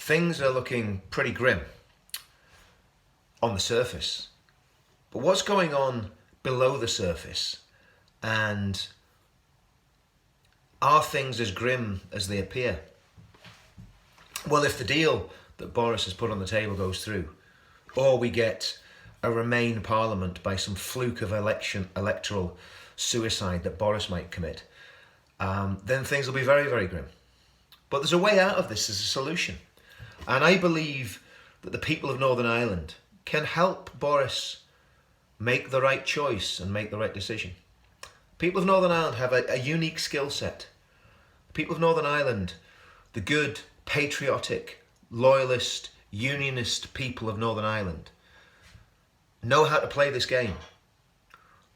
things are looking pretty grim on the surface. But what's going on below the surface? And are things as grim as they appear? Well, if the deal that Boris has put on the table goes through, or we get a Remain Parliament by some fluke of electoral suicide that Boris might commit, then things will be very, very grim. But there's a way out of this, there's a solution. And I believe that the people of Northern Ireland can help Boris make the right choice and make the right decision. People of Northern Ireland have a unique skill set. People of Northern Ireland, the good, patriotic, loyalist, unionist people of Northern Ireland, know how to play this game.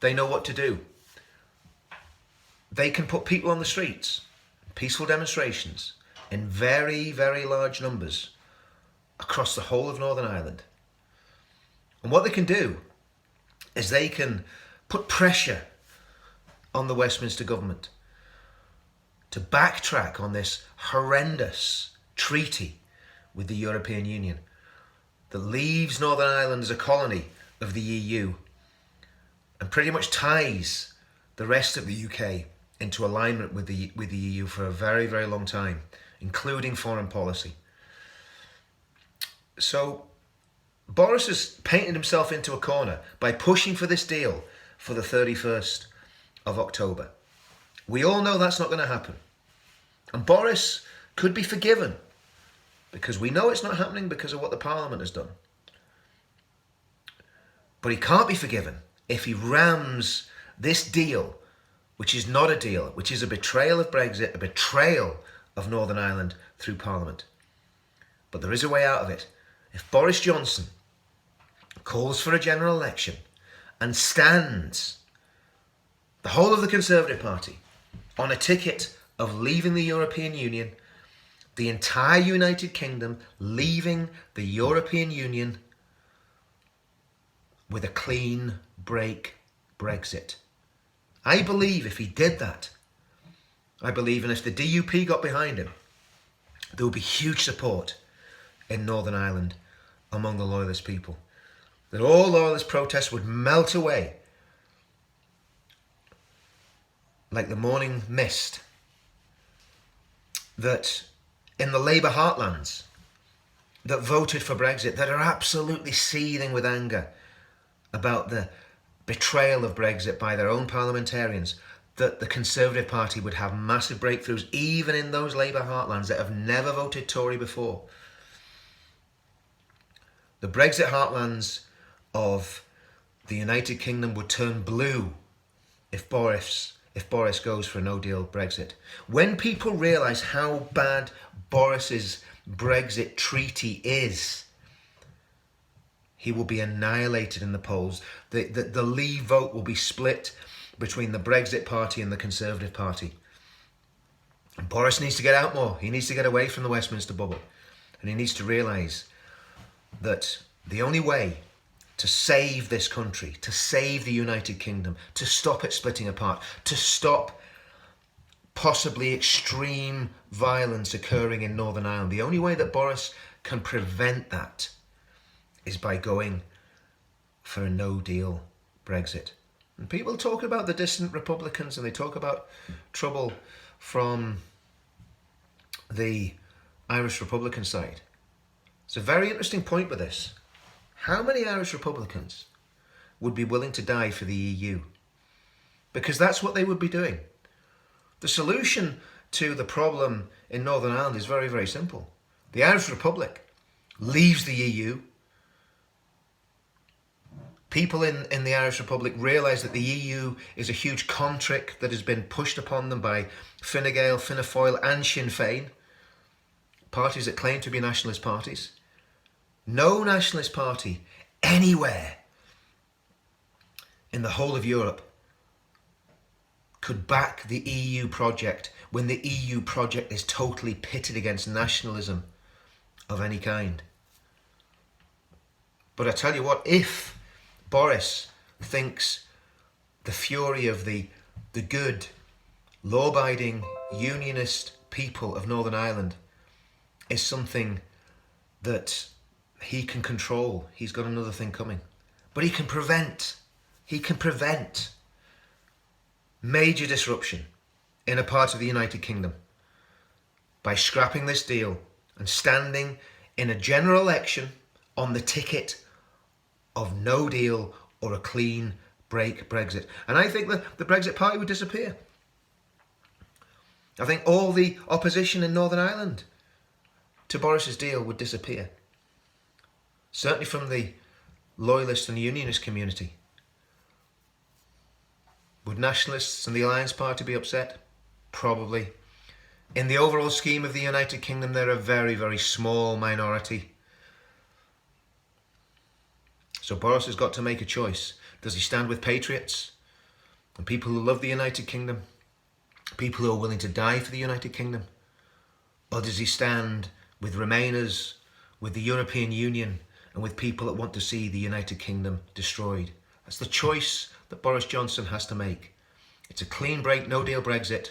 They know what to do. They can put people on the streets, peaceful demonstrations, in very, very large numbers across the whole of Northern Ireland. And what they can do is they can put pressure on the Westminster government to backtrack on this horrendous treaty with the European Union that leaves Northern Ireland as a colony of the EU and pretty much ties the rest of the UK into alignment with the EU for a very, very long time, including foreign policy. So Boris has painted himself into a corner by pushing for this deal for the 31st of October. We all know that's not going to happen. And Boris could be forgiven because we know it's not happening because of what the Parliament has done. But he can't be forgiven if he rams this deal, which is not a deal, which is a betrayal of Brexit, a betrayal of Northern Ireland, through Parliament. But there is a way out of it. If Boris Johnson calls for a general election and stands the whole of the Conservative Party on a ticket of leaving the European Union, the entire United Kingdom leaving the European Union with a clean break Brexit. I believe if he did that, and if the DUP got behind him, there would be huge support in Northern Ireland among the loyalist people. That all loyalist protests would melt away like the morning mist. That in the Labour heartlands that voted for Brexit, that are absolutely seething with anger about the betrayal of Brexit by their own parliamentarians, that the Conservative Party would have massive breakthroughs even in those Labour heartlands that have never voted Tory before. The Brexit heartlands of the United Kingdom would turn blue if Boris goes for a no-deal Brexit. When people realise how bad Boris's Brexit treaty is, he will be annihilated in the polls. The Leave vote will be split between the Brexit Party and the Conservative Party. And Boris needs to get out more. He needs to get away from the Westminster bubble. And he needs to realise that the only way to save this country, to save the United Kingdom, to stop it splitting apart, to stop possibly extreme violence occurring in Northern Ireland, the only way that Boris can prevent that is by going for a no-deal Brexit. And people talk about the distant Republicans and they talk about trouble from the Irish Republican side. It's a very interesting point with this. How many Irish Republicans would be willing to die for the EU? Because that's what they would be doing. The solution to the problem in Northern Ireland is very, very simple. The Irish Republic leaves the EU. People in the Irish Republic realise that the EU is a huge con trick that has been pushed upon them by Fine Gael, Fianna Fáil and Sinn Féin, parties that claim to be nationalist parties. No nationalist party anywhere in the whole of Europe could back the EU project when the EU project is totally pitted against nationalism of any kind. But I tell you what, if Boris thinks the fury of the good, law-abiding, unionist people of Northern Ireland is something that he can control. He's got another thing coming. But he can prevent major disruption in a part of the United Kingdom by scrapping this deal and standing in a general election on the ticket of no deal or a clean break Brexit. And I think that the Brexit Party would disappear. I think all the opposition in Northern Ireland to Boris's deal would disappear. Certainly from the Loyalist and Unionist community. Would Nationalists and the Alliance Party be upset? Probably. In the overall scheme of the United Kingdom, they're a very, very small minority. So Boris has got to make a choice. Does he stand with patriots and people who love the United Kingdom? People who are willing to die for the United Kingdom? Or does he stand with Remainers, with the European Union, and with people that want to see the United Kingdom destroyed? That's the choice that Boris Johnson has to make. It's a clean break, no deal Brexit,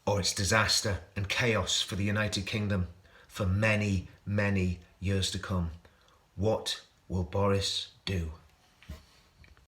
or it's disaster and chaos for the United Kingdom for many, many years to come. What will Boris do?